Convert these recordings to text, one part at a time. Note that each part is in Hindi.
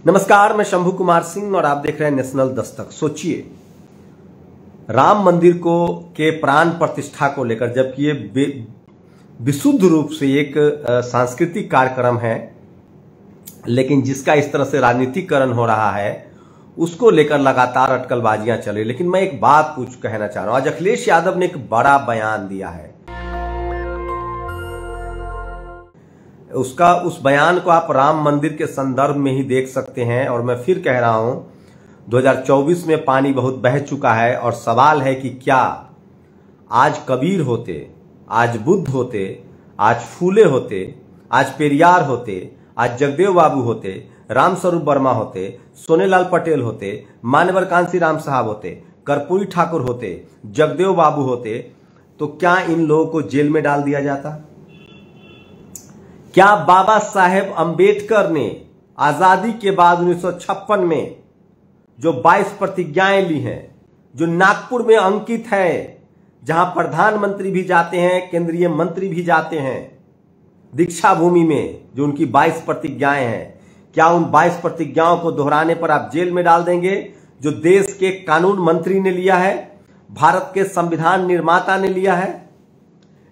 नमस्कार, मैं शंभू कुमार सिंह और आप देख रहे हैं नेशनल दस्तक। सोचिए, राम मंदिर को के प्राण प्रतिष्ठा को लेकर, जबकि ये विशुद्ध रूप से एक सांस्कृतिक कार्यक्रम है, लेकिन जिसका इस तरह से राजनीतिकरण हो रहा है उसको लेकर लगातार अटकलबाजियां चल रही। लेकिन मैं एक बात कुछ कहना चाह रहा हूं। आज अखिलेश यादव ने एक बड़ा बयान दिया है। उस बयान को आप राम मंदिर के संदर्भ में ही देख सकते हैं। और मैं फिर कह रहा हूं, 2024 में पानी बहुत बह चुका है और सवाल है कि क्या आज कबीर होते, आज बुद्ध होते, आज फूले होते, आज पेरियार होते, आज जगदेव बाबू होते, रामस्वरूप वर्मा होते, सोनेलाल पटेल होते, मान्यवर कांसी राम साहब होते, कर्पूरी ठाकुर होते, जगदेव बाबू होते, तो क्या इन लोगों को जेल में डाल दिया जाता? क्या बाबा साहेब अंबेडकर ने आजादी के बाद 1956 में जो 22 प्रतिज्ञाएं ली हैं, जो नागपुर में अंकित है, जहां प्रधानमंत्री भी जाते हैं, केंद्रीय मंत्री भी जाते हैं, दीक्षा भूमि में जो उनकी 22 प्रतिज्ञाएं हैं, क्या उन 22 प्रतिज्ञाओं को दोहराने पर आप जेल में डाल देंगे? जो देश के कानून मंत्री ने लिया है, भारत के संविधान निर्माता ने लिया है।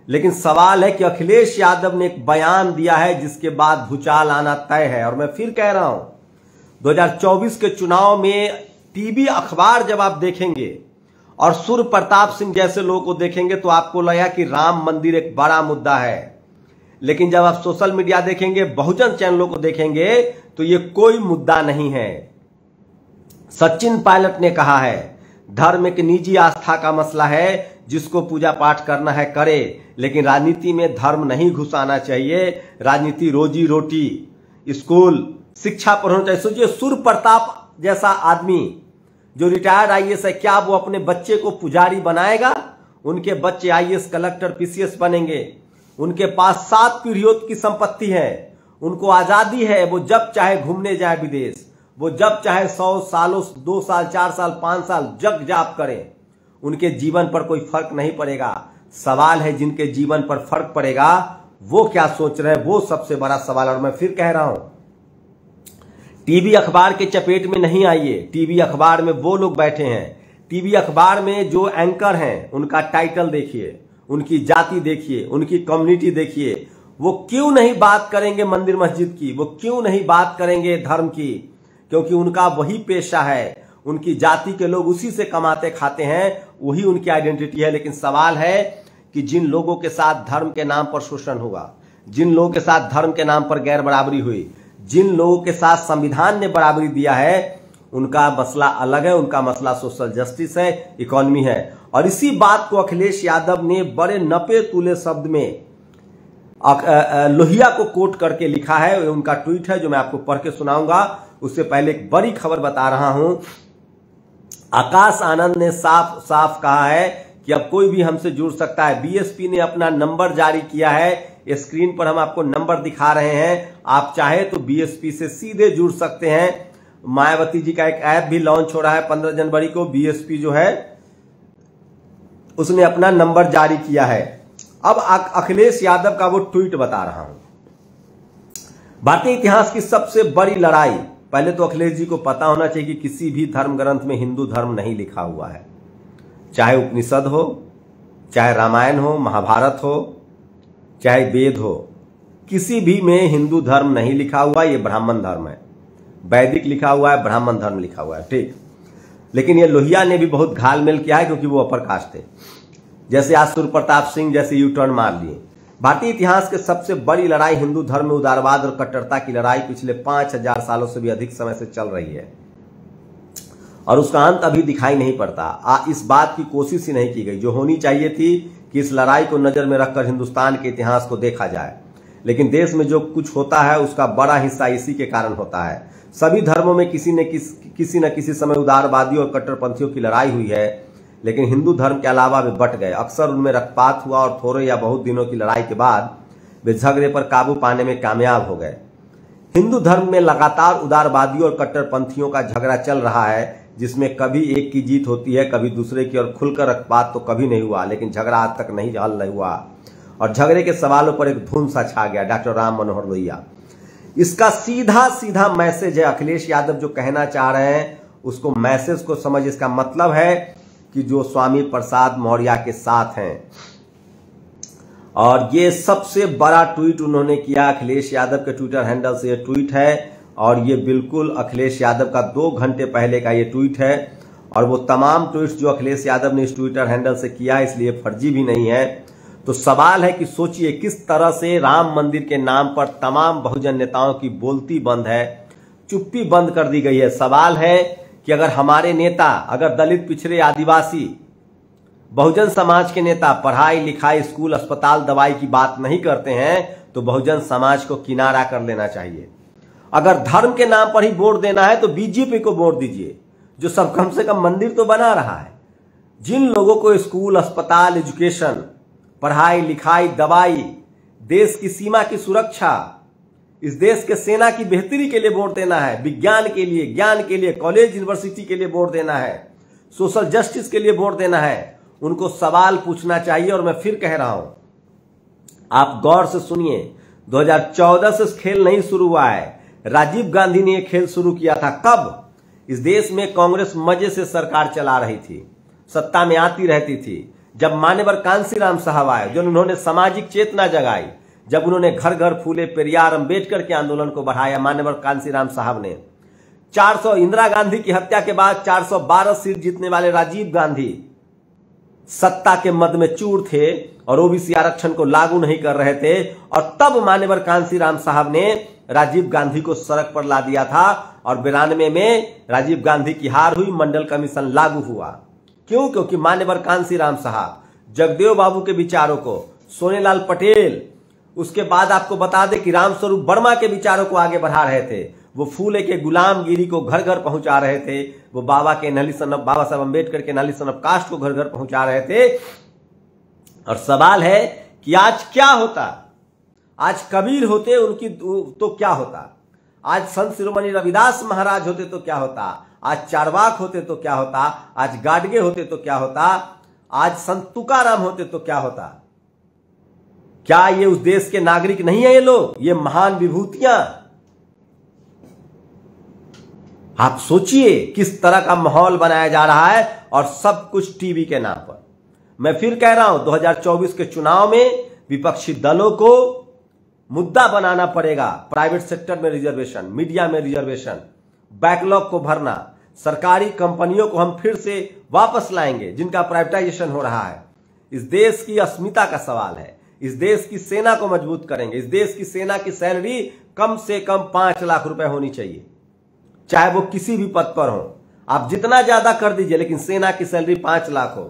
लेकिन सवाल है कि अखिलेश यादव ने एक बयान दिया है जिसके बाद भूचाल आना तय है। और मैं फिर कह रहा हूं, 2024 के चुनाव में टीवी अखबार जब आप देखेंगे और सूर्य प्रताप सिंह जैसे लोगों को देखेंगे तो आपको लगेगा कि राम मंदिर एक बड़ा मुद्दा है। लेकिन जब आप सोशल मीडिया देखेंगे, बहुजन चैनलों को देखेंगे, तो ये कोई मुद्दा नहीं है। सचिन पायलट ने कहा है, धर्म एक निजी आस्था का मसला है, जिसको पूजा पाठ करना है करे, लेकिन राजनीति में धर्म नहीं घुसाना चाहिए। राजनीति रोजी रोटी, स्कूल, शिक्षा पर होना चाहिए। सोचिए, सूर्य प्रताप जैसा आदमी जो रिटायर्ड आईएएस है, क्या वो अपने बच्चे को पुजारी बनाएगा? उनके बच्चे आईएएस, कलेक्टर, पीसीएस बनेंगे। उनके पास 7 पीढ़ियों की संपत्ति है, उनको आजादी है। वो जब चाहे घूमने जाए विदेश, वो जब चाहे 100 सालों, 2 साल, 4 साल, 5 साल जग जाप करें, उनके जीवन पर कोई फर्क नहीं पड़ेगा। सवाल है जिनके जीवन पर फर्क पड़ेगा वो क्या सोच रहे हैं, वो सबसे बड़ा सवाल। और मैं फिर कह रहा हूं, टीवी अखबार के चपेट में नहीं आइए। टीवी अखबार में वो लोग बैठे हैं, टीवी अखबार में जो एंकर हैं, उनका टाइटल देखिए, उनकी जाति देखिए, उनकी कम्युनिटी देखिए। वो क्यों नहीं बात करेंगे मंदिर मस्जिद की? वो क्यों नहीं बात करेंगे धर्म की? क्योंकि उनका वही पेशा है, उनकी जाति के लोग उसी से कमाते खाते हैं, वही उनकी आइडेंटिटी है। लेकिन सवाल है कि जिन लोगों के साथ धर्म के नाम पर शोषण हुआ, जिन लोगों के साथ धर्म के नाम पर गैर बराबरी हुई, जिन लोगों के साथ संविधान ने बराबरी दिया है, उनका मसला अलग है। उनका मसला सोशल जस्टिस है, इकोनॉमी है। और इसी बात को अखिलेश यादव ने बड़े नपे तुले शब्द में लोहिया को कोट करके लिखा है। उनका ट्वीट है जो मैं आपको पढ़ के सुनाऊंगा। उससे पहले एक बड़ी खबर बता रहा हूं। आकाश आनंद ने साफ साफ कहा है कि अब कोई भी हमसे जुड़ सकता है। बीएसपी ने अपना नंबर जारी किया है। स्क्रीन पर हम आपको नंबर दिखा रहे हैं। आप चाहे तो बीएसपी से सीधे जुड़ सकते हैं। मायावती जी का एक ऐप भी लॉन्च हो रहा है 15 जनवरी को। बीएसपी जो है उसने अपना नंबर जारी किया है। अब अखिलेश यादव का वो ट्वीट बता रहा हूं। भारतीय इतिहास की सबसे बड़ी लड़ाई। पहले तो अखिलेश जी को पता होना चाहिए कि किसी भी धर्म ग्रंथ में हिंदू धर्म नहीं लिखा हुआ है। चाहे उपनिषद हो, चाहे रामायण हो, महाभारत हो, चाहे वेद हो, किसी भी में हिंदू धर्म नहीं लिखा हुआ। ये ब्राह्मण धर्म है। वैदिक लिखा हुआ है, ब्राह्मण धर्म लिखा हुआ है, ठीक। लेकिन ये लोहिया ने भी बहुत घालमेल किया है, क्योंकि वो अपर कास्ट थे। जैसे आज सूर्य प्रताप सिंह जैसे यू टर्न मार लिए। भारतीय इतिहास के सबसे बड़ी लड़ाई हिंदू धर्म में उदारवाद और कट्टरता की लड़ाई पिछले 5000 सालों से भी अधिक समय से चल रही है, और उसका अंत अभी दिखाई नहीं पड़ता। इस बात की कोशिश ही नहीं की गई जो होनी चाहिए थी कि इस लड़ाई को नजर में रखकर हिंदुस्तान के इतिहास को देखा जाए। लेकिन देश में जो कुछ होता है उसका बड़ा हिस्सा इसी के कारण होता है। सभी धर्मों में किसी न किसी समय उदारवादियों और कट्टरपंथियों की लड़ाई हुई है, लेकिन हिंदू धर्म के अलावा वे बट गए। अक्सर उनमें रक्तपात हुआ और थोड़े या बहुत दिनों की लड़ाई के बाद वे झगड़े पर काबू पाने में कामयाब हो गए। हिंदू धर्म में लगातार उदारवादियों और कट्टरपंथियों का झगड़ा चल रहा है, जिसमें कभी एक की जीत होती है, कभी दूसरे की। और खुलकर रक्तपात तो कभी नहीं हुआ, लेकिन झगड़ा आज तक हल नहीं हुआ और झगड़े के सवालों पर एक धुन सा छा गया। डॉक्टर राम मनोहर लोहिया। इसका सीधा सीधा मैसेज है। अखिलेश यादव जो कहना चाह रहे हैं उसको मैसेज को समझ, इसका मतलब है कि जो स्वामी प्रसाद मौर्य के साथ हैं। और ये सबसे बड़ा ट्वीट उन्होंने किया अखिलेश यादव के ट्विटर हैंडल से। ये ट्वीट है और ये बिल्कुल अखिलेश यादव का 2 घंटे पहले का ये ट्वीट है। और वो तमाम ट्वीट्स जो अखिलेश यादव ने इस ट्विटर हैंडल से किया इसलिए फर्जी भी नहीं है। तो सवाल है कि सोचिए किस तरह से राम मंदिर के नाम पर तमाम बहुजन नेताओं की बोलती बंद है, चुप्पी बंद कर दी गई है। सवाल है कि अगर हमारे नेता, अगर दलित, पिछड़े, आदिवासी, बहुजन समाज के नेता पढ़ाई लिखाई, स्कूल, अस्पताल, दवाई की बात नहीं करते हैं तो बहुजन समाज को किनारा कर लेना चाहिए। अगर धर्म के नाम पर ही वोट देना है तो बीजेपी को वोट दीजिए, जो सब कम से कम मंदिर तो बना रहा है। जिन लोगों को स्कूल, अस्पताल, एजुकेशन, पढ़ाई लिखाई, दवाई, देश की सीमा की सुरक्षा, इस देश के सेना की बेहतरी के लिए वोट देना है, विज्ञान के लिए, ज्ञान के लिए, कॉलेज यूनिवर्सिटी के लिए वोट देना है, सोशल जस्टिस के लिए वोट देना है, उनको सवाल पूछना चाहिए। और मैं फिर कह रहा हूं, आप गौर से सुनिए, 2014 से खेल नहीं शुरू हुआ है। राजीव गांधी ने यह खेल शुरू किया था। कब? इस देश में कांग्रेस मजे से सरकार चला रही थी, सत्ता में आती रहती थी। जब मान्यवर कांसीराम साहब आए, जब उन्होंने सामाजिक चेतना जगाई, जब उन्होंने घर घर फूले, पेरियार, अंबेडकर के आंदोलन को बढ़ाया, मान्यवर कांसीराम साहब ने 400, इंदिरा गांधी की हत्या के बाद 412 सीट जीतने वाले राजीव गांधी सत्ता के मद में चूर थे और ओबीसी आरक्षण को लागू नहीं कर रहे थे। और तब मान्यवर कांसीराम साहब ने राजीव गांधी को सड़क पर ला दिया था और 92 में राजीव गांधी की हार हुई, मंडल कमीशन लागू हुआ। क्यों? क्योंकि मान्यवर कांसीराम साहब जगदेव बाबू के विचारों को, सोनेलाल पटेल, उसके बाद आपको बता दें कि रामस्वरूप वर्मा के विचारों को आगे बढ़ा रहे थे। वो फूले के गुलामगिरी को घर घर पहुंचा रहे थे। वो बाबा साहब अंबेडकर के एनालिसिस ऑफ कास्ट को घर घर पहुंचा रहे थे। और सवाल है कि आज क्या होता? आज कबीर होते उनकी तो क्या होता? आज संत शिरोमणि रविदास महाराज होते तो क्या होता? आज चारवाक होते तो क्या होता? आज गाडगे होते तो क्या होता? आज संत तुकाराम होते तो क्या होता? क्या ये उस देश के नागरिक नहीं है? ये लोग, ये महान विभूतियां। आप सोचिए किस तरह का माहौल बनाया जा रहा है और सब कुछ टीवी के नाम पर। मैं फिर कह रहा हूं, 2024 के चुनाव में विपक्षी दलों को मुद्दा बनाना पड़ेगा। प्राइवेट सेक्टर में रिजर्वेशन, मीडिया में रिजर्वेशन, बैकलॉग को भरना, सरकारी कंपनियों को हम फिर से वापस लाएंगे जिनका प्राइवेटाइजेशन हो रहा है। इस देश की अस्मिता का सवाल है। इस देश की सेना को मजबूत करेंगे। इस देश की सेना की सैलरी कम से कम 5 लाख रुपए होनी चाहिए, चाहे वो किसी भी पद पर हो। आप जितना ज्यादा कर दीजिए, लेकिन सेना की सैलरी 5 लाख हो।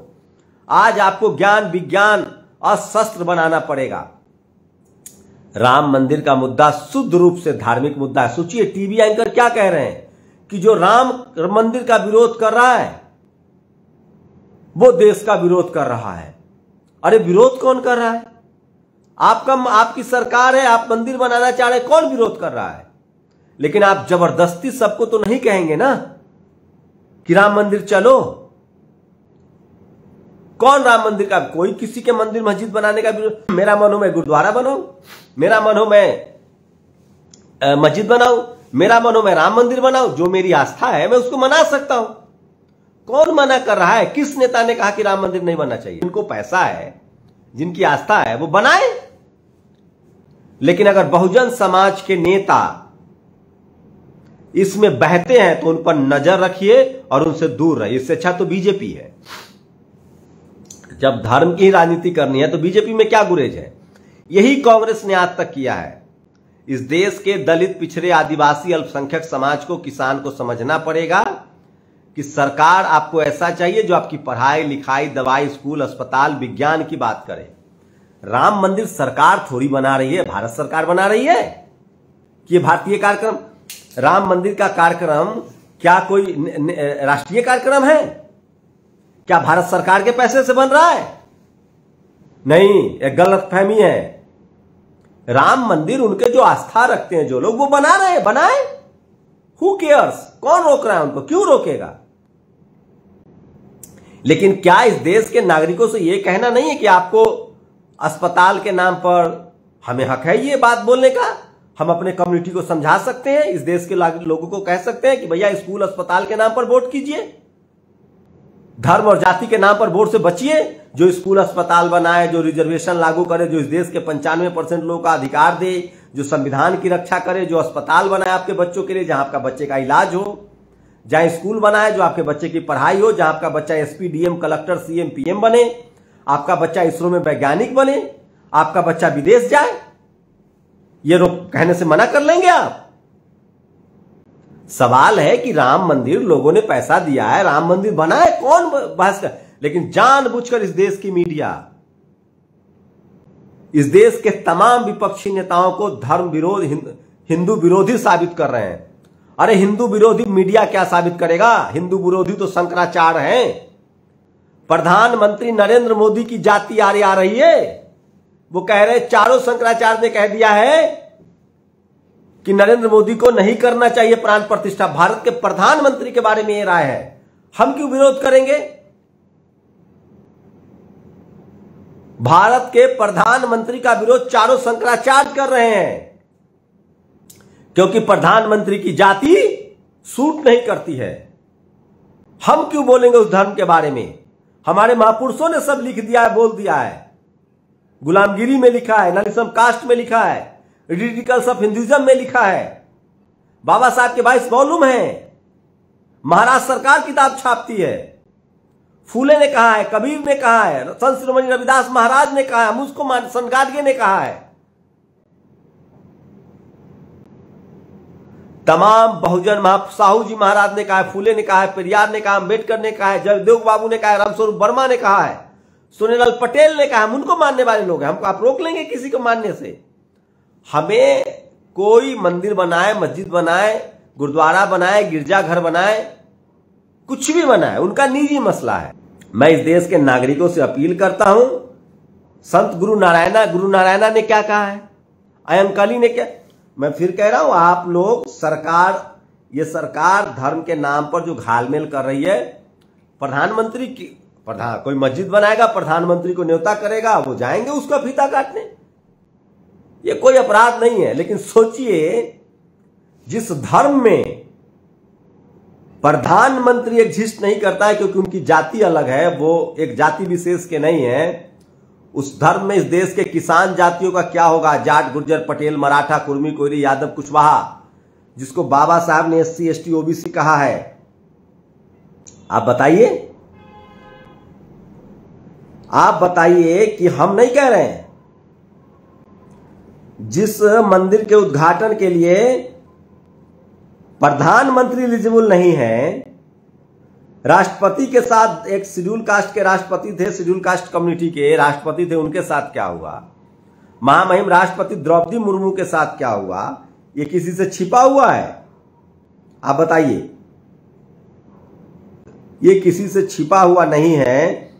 आज आपको ज्ञान, विज्ञान और शस्त्र बनाना पड़ेगा। राम मंदिर का मुद्दा शुद्ध रूप से धार्मिक मुद्दा है। सोचिए टीवी एंकर क्या कह रहे हैं कि जो राम मंदिर का विरोध कर रहा है वो देश का विरोध कर रहा है। अरे विरोध कौन कर रहा है? आपकी सरकार है, आप मंदिर बनाना चाह रहे हैं, कौन विरोध कर रहा है? लेकिन आप जबरदस्ती सबको तो नहीं कहेंगे ना कि राम मंदिर चलो। कौन राम मंदिर का? कोई किसी के मंदिर मस्जिद बनाने का विरोध। मेरा मन हो मैं गुरुद्वारा बनाऊं, मेरा मन हो मैं मस्जिद बनाऊं, मेरा मन हो मैं राम मंदिर बनाऊं। जो मेरी आस्था है मैं उसको मना सकता हूं। कौन मना कर रहा है? किस नेता ने कहा कि राम मंदिर नहीं बनना चाहिए? जिनको पैसा है, जिनकी आस्था है, वो बनाए। लेकिन अगर बहुजन समाज के नेता इसमें बहते हैं तो उन पर नजर रखिए और उनसे दूर रहिए। इससे अच्छा तो बीजेपी है। जब धर्म की राजनीति करनी है तो बीजेपी में क्या गुरेज है? यही कांग्रेस ने आज तक किया है। इस देश के दलित, पिछड़े, आदिवासी, अल्पसंख्यक समाज को, किसान को समझना पड़ेगा कि सरकार आपको ऐसा चाहिए जो आपकी पढ़ाई लिखाई, दवाई, स्कूल, अस्पताल, विज्ञान की बात करे। राम मंदिर सरकार थोड़ी बना रही है, भारत सरकार बना रही है कि ये भारतीय कार्यक्रम। राम मंदिर का कार्यक्रम क्या कोई राष्ट्रीय कार्यक्रम है? क्या भारत सरकार के पैसे से बन रहा है? नहीं, एक गलतफहमी है। राम मंदिर उनके जो आस्था रखते हैं जो लोग, वो बना रहे हैं, बनाए। Who cares? कौन रोक रहा है उनको? क्यों रोकेगा? लेकिन क्या इस देश के नागरिकों से यह कहना नहीं है कि आपको अस्पताल के नाम पर, हमें हक है ये बात बोलने का, हम अपने कम्युनिटी को समझा सकते हैं, इस देश के लोगों को कह सकते हैं कि भैया स्कूल अस्पताल के नाम पर वोट कीजिए, धर्म और जाति के नाम पर वोट से बचिए। जो स्कूल अस्पताल बनाए, जो रिजर्वेशन लागू करे, जो इस देश के 95% लोगों का अधिकार दे, जो संविधान की रक्षा करे, जो अस्पताल बनाए आपके बच्चों के लिए जहां आपका बच्चे का इलाज हो, जहां स्कूल बनाए जो आपके बच्चे की पढ़ाई हो, जहां आपका बच्चा SP, DM, collector, CM, PM बने, आपका बच्चा इसरो में वैज्ञानिक बने, आपका बच्चा विदेश जाए, ये कहने से मना कर लेंगे आप? सवाल है कि राम मंदिर लोगों ने पैसा दिया है, राम मंदिर बना है, कौन बहस कर, लेकिन जानबूझकर इस देश की मीडिया, इस देश के तमाम विपक्षी नेताओं को धर्म विरोध, हिंदू विरोधी साबित कर रहे हैं। अरे हिंदू विरोधी मीडिया क्या साबित करेगा? हिंदू विरोधी तो शंकराचार्य हैं। प्रधानमंत्री नरेंद्र मोदी की जाति आ रही है, वो कह रहे, चारों शंकराचार्य ने कह दिया है कि नरेंद्र मोदी को नहीं करना चाहिए प्राण प्रतिष्ठा। भारत के प्रधानमंत्री के बारे में ये राय है, हम क्यों विरोध करेंगे? भारत के प्रधानमंत्री का विरोध चारों शंकराचार्य कर रहे हैं, क्योंकि प्रधानमंत्री की जाति सूट नहीं करती है। हम क्यों बोलेंगे उस धर्म के बारे में? हमारे महापुरुषों ने सब लिख दिया है, बोल दिया है। गुलामगिरी में लिखा है, नलिसम कास्ट में लिखा है, रिडिकल्स ऑफ हिंदुइज्म में लिखा है, बाबा साहब के 22 वॉल्यूम है, महाराष्ट्र सरकार किताब छापती है, फूले ने कहा है, कबीर ने कहा है, संत शिरोमणि रविदास महाराज ने कहा है, मुझको संत गाडगे ने कहा है, तमाम बहुजन साहू जी महाराज ने कहा है, फूले ने कहा है, पेरियार ने कहा, अम्बेडकर ने कहा है, जगदेव बाबू ने कहा है, रामस्वरूप वर्मा ने कहा है, सुनीलाल पटेल ने कहा। हम उनको मानने वाले लोग हैं, हमको आप रोक लेंगे किसी को मानने से? हमें कोई मंदिर बनाए, मस्जिद बनाए, गुरुद्वारा बनाए, गिरजाघर बनाए, कुछ भी बनाए, उनका निजी मसला है। मैं इस देश के नागरिकों से अपील करता हूं, संत गुरु नारायणा ने क्या कहा है, अयंकाली ने क्या, मैं फिर कह रहा हूं, आप लोग ये सरकार धर्म के नाम पर जो घालमेल कर रही है, प्रधानमंत्री की कोई मस्जिद बनाएगा, प्रधानमंत्री को न्योता करेगा, वो जाएंगे उसका फीता काटने, ये कोई अपराध नहीं है। लेकिन सोचिए, जिस धर्म में प्रधानमंत्री एग्जिस्ट नहीं करता है क्योंकि उनकी जाति अलग है, वो एक जाति विशेष के नहीं है, उस धर्म में इस देश के किसान जातियों का क्या होगा? जाट, गुर्जर, पटेल, मराठा, कुर्मी, कोयरी, यादव, कुशवाहा, जिसको बाबा साहब ने SC, ST, OBC कहा है। आप बताइए कि हम नहीं कह रहे हैं। जिस मंदिर के उद्घाटन के लिए प्रधानमंत्री एलिजिबल नहीं है, राष्ट्रपति के साथ, एक शेड्यूल कास्ट के राष्ट्रपति थे, शेड्यूल कास्ट कम्युनिटी के राष्ट्रपति थे, उनके साथ क्या हुआ? महामहिम राष्ट्रपति द्रौपदी मुर्मू के साथ क्या हुआ? ये किसी से छिपा हुआ है? आप बताइए, ये किसी से छिपा हुआ नहीं है।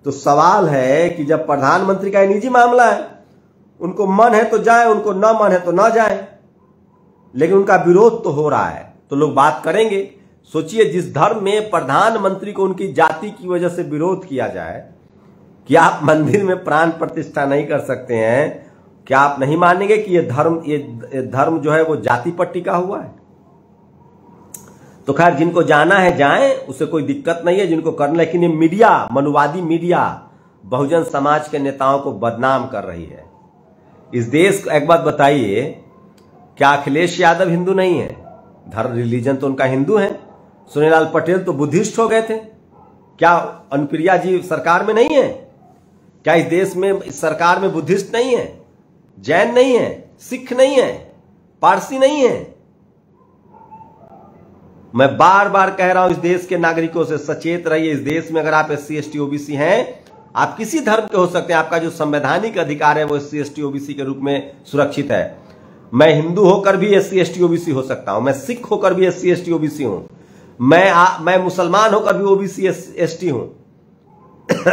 तो सवाल है कि जब प्रधानमंत्री का निजी मामला है, उनको मन है तो जाए, उनको ना मन है तो ना जाए, लेकिन उनका विरोध तो हो रहा है, तो लोग बात करेंगे। सोचिए, जिस धर्म में प्रधानमंत्री को उनकी जाति की वजह से विरोध किया जाए, कि आप मंदिर में प्राण प्रतिष्ठा नहीं कर सकते हैं, क्या आप नहीं मानेंगे कि ये धर्म जो है वो जाति पर टिका हुआ है? तो खैर, जिनको जाना है जाएं, उसे कोई दिक्कत नहीं है, जिनको करना। लेकिन ये मीडिया, मनुवादी मीडिया बहुजन समाज के नेताओं को बदनाम कर रही है इस देश को। एक बात बताइए, क्या अखिलेश यादव हिंदू नहीं है? धर्म, रिलीजन तो उनका हिंदू है। सुनीलाल पटेल तो बुद्धिस्ट हो गए थे। क्या अनुप्रिया जी सरकार में नहीं है? क्या इस देश में, इस सरकार में बुद्धिस्ट नहीं है, जैन नहीं है, सिख नहीं है, पारसी नहीं है? मैं बार बार कह रहा हूं इस देश के नागरिकों से, सचेत रहिए। इस देश में अगर आप SC, ST, OBC हैं, आप किसी धर्म के हो सकते हैं, आपका जो संवैधानिक अधिकार है वो SC, ST, OBC के रूप में सुरक्षित है। मैं हिंदू होकर भी SC, ST, OBC हो सकता हूं, मैं सिख होकर भी SC, ST, OBC हूं, मैं मुसलमान होकर भी OBC, ST हूं,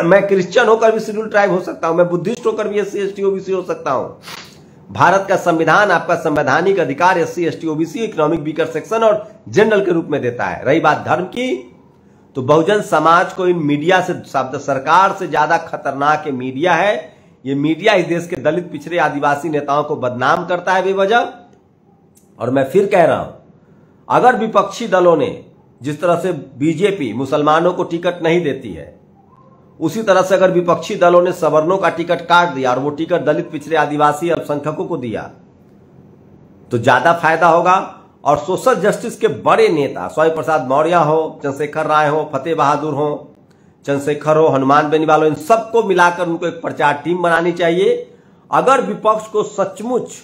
मैं क्रिश्चियन होकर भी शेड्यूल ट्राइब हो सकता हूं, मैं बुद्धिस्ट होकर भी SC, ST, OBC हो सकता हूं। भारत का संविधान आपका संवैधानिक अधिकार SC, ST, OBC, economic weaker section और जनरल के रूप में देता है। रही बात धर्म की, तो बहुजन समाज को इन मीडिया से, सरकार से ज्यादा खतरनाक मीडिया है। ये मीडिया इस देश के दलित, पिछड़े, आदिवासी नेताओं को बदनाम करता है बेवजह। और मैं फिर कह रहा हूं, अगर विपक्षी दलों ने जिस तरह से बीजेपी मुसलमानों को टिकट नहीं देती है, उसी तरह से अगर विपक्षी दलों ने सवर्णों का टिकट काट दिया और वो टिकट दलित, पिछड़े, आदिवासी, अल्पसंख्यकों को दिया तो ज्यादा फायदा होगा। और सोशल जस्टिस के बड़े नेता स्वामी प्रसाद मौर्य हो, चंद्रशेखर राय हो, फतेह बहादुर हो, चंद्रशेखर हो, हनुमान बेनीवाल हो, इन सबको मिलाकर उनको एक प्रचार टीम बनानी चाहिए। अगर विपक्ष को सचमुच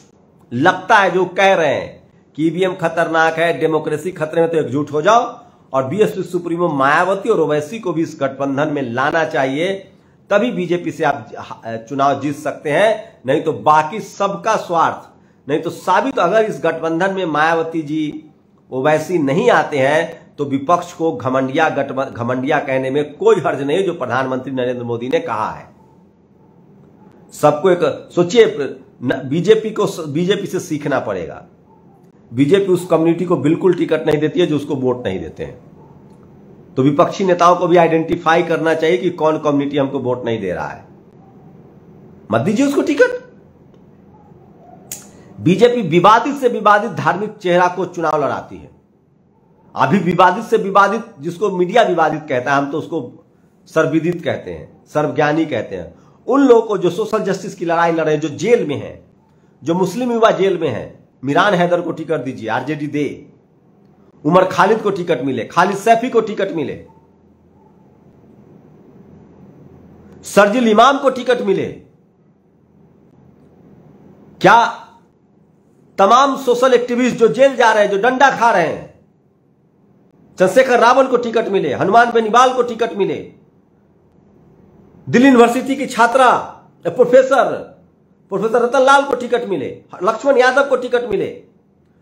लगता है जो कह रहे हैं कि ईवीएम खतरनाक है, डेमोक्रेसी खतरे में, तो एकजुट हो जाओ और बीएसपी सुप्रीमो मायावती और ओवैसी को भी इस गठबंधन में लाना चाहिए, तभी बीजेपी से आप चुनाव जीत सकते हैं। नहीं तो बाकी सबका स्वार्थ, नहीं तो साबित, अगर इस गठबंधन में मायावती जी, ओवैसी नहीं आते हैं तो विपक्ष को घमंडिया कहने में कोई हर्ज नहीं, जो प्रधानमंत्री नरेंद्र मोदी ने कहा है। सबको एक सोचिए, बीजेपी से सीखना पड़ेगा। बीजेपी उस कम्युनिटी को बिल्कुल टिकट नहीं देती है जो उसको वोट नहीं देते हैं। तो विपक्षी नेताओं को भी आइडेंटिफाई करना चाहिए कि कौन कम्युनिटी हमको वोट नहीं दे रहा है, मत दीजिए उसको टिकट। बीजेपी विवादित से विवादित धार्मिक चेहरा को चुनाव लड़ाती है। अभी विवादित से विवादित, जिसको मीडिया विवादित कहता है, हम तो उसको सर्वविदित कहते हैं, सर्वज्ञानी कहते हैं, उन लोगों को जो सोशल जस्टिस की लड़ाई लड़ रहे हैं, जो जेल में हैं, जो मुस्लिम युवा जेल में हैं, मिरान हैदर को टिकट दीजिए, आरजेडी दे, उमर खालिद को टिकट मिले, खालिद सैफी को टिकट मिले, शर्जिल इमाम को टिकट मिले। क्या तमाम सोशल एक्टिविस्ट जो जेल जा रहे हैं, जो डंडा खा रहे हैं, चंद्रशेखर रावल को टिकट मिले, हनुमान बेनीवाल को टिकट मिले, दिल्ली यूनिवर्सिटी की छात्रा प्रोफेसर रतन लाल को टिकट मिले, लक्ष्मण यादव को टिकट मिले,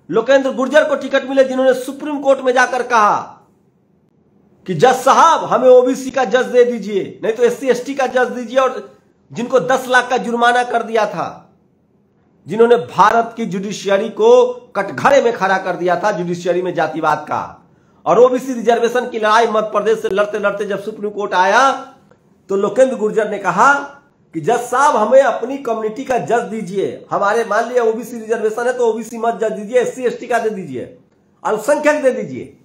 लोकेंद्र गुर्जर को टिकट मिले, जिन्होंने सुप्रीम कोर्ट में जाकर कहा कि जज साहब हमें ओबीसी का जज दे दीजिए, नहीं तो एससी एसटी का जज दीजिए, और जिनको 10 लाख का जुर्माना कर दिया था, जिन्होंने भारत की जुडिशियरी को कटघरे में खड़ा कर दिया था, जुडिशियरी में जातिवाद का। और ओबीसी रिजर्वेशन की लड़ाई मध्य प्रदेश से लड़ते लड़ते जब सुप्रीम कोर्ट आया तो लोकेंद्र गुर्जर ने कहा कि जज साहब हमें अपनी कम्युनिटी का जज दीजिए, हमारे मान लिया ओबीसी रिजर्वेशन है तो ओबीसी मत जज दीजिए, एससी एसटी का दे दीजिए, अल्पसंख्यक दे दीजिए।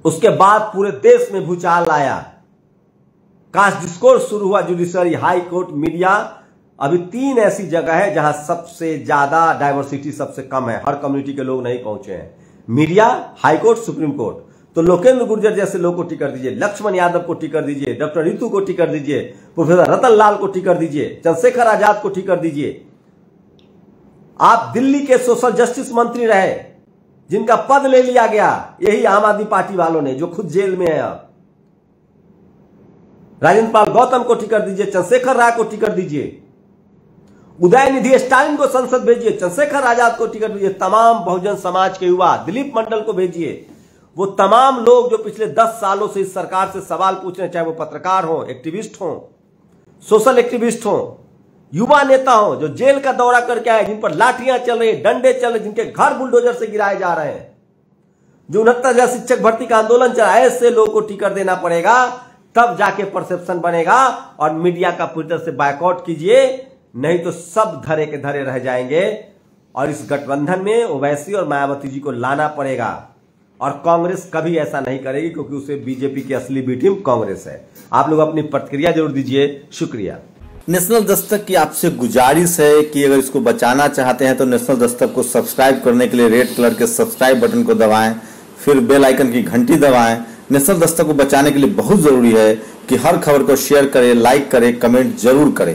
उसके बाद पूरे देश में भूचाल आया, कास्ट डिस्कोर्स शुरू हुआ, जुडिशरी, हाई कोर्ट, मीडिया। अभी 3 ऐसी जगह है जहां सबसे ज्यादा डायवर्सिटी सबसे कम है, हर कम्युनिटी के लोग नहीं पहुंचे हैं, media, high court, supreme court. तो लोकेंद्र गुर्जर जैसे लोग को टिकट दीजिए, लक्ष्मण यादव को टिकट दीजिए, डॉक्टर रितु को टिकट दीजिए, प्रोफेसर रतन लाल को टिकट दीजिए, चंद्रशेखर आजाद को टिकट दीजिए। आप दिल्ली के सोशल जस्टिस मंत्री रहे, जिनका पद ले लिया गया यही आम आदमी पार्टी वालों ने, जो खुद जेल में है। अब राजेंद्र पाल गौतम को टिकट दीजिए, चंद्रशेखर राय को टिकट दीजिए, उदयनिधि स्टालिन को संसद भेजिए, चंद्रशेखर आजाद को टिकट दीजिए, तमाम बहुजन समाज के युवा, दिलीप मंडल को भेजिए। वो तमाम लोग जो पिछले 10 सालों से इस सरकार से सवाल पूछ रहे हैं, चाहे वो पत्रकार हो, एक्टिविस्ट हो, सोशल एक्टिविस्ट हो, युवा नेता हो, जो जेल का दौरा करके आए, जिन पर लाठियां चल रही, डंडे चल रहे, जिनके घर बुलडोजर से गिराए जा रहे हैं, जो 69,000 शिक्षक भर्ती का आंदोलन चला, ऐसे लोगों को टिकट देना पड़ेगा, तब जाके परसेप्शन बनेगा। और मीडिया का पूरी तरह से बायकॉट कीजिए, नहीं तो सब धरे के धरे रह जाएंगे। और इस गठबंधन में ओवैसी और मायावती जी को लाना पड़ेगा, और कांग्रेस कभी ऐसा नहीं करेगी, क्योंकि उसे बीजेपी की असली बी टीम कांग्रेस है। आप लोग अपनी प्रतिक्रिया जरूर दीजिए, शुक्रिया। नेशनल दस्तक की आपसे गुजारिश है कि अगर इसको बचाना चाहते हैं तो नेशनल दस्तक को सब्सक्राइब करने के लिए रेड कलर के सब्सक्राइब बटन को दबाएं, फिर बेल आइकन की घंटी दबाएं। नेशनल दस्तक को बचाने के लिए बहुत जरूरी है कि हर खबर को शेयर करें, लाइक करें, कमेंट जरूर करें।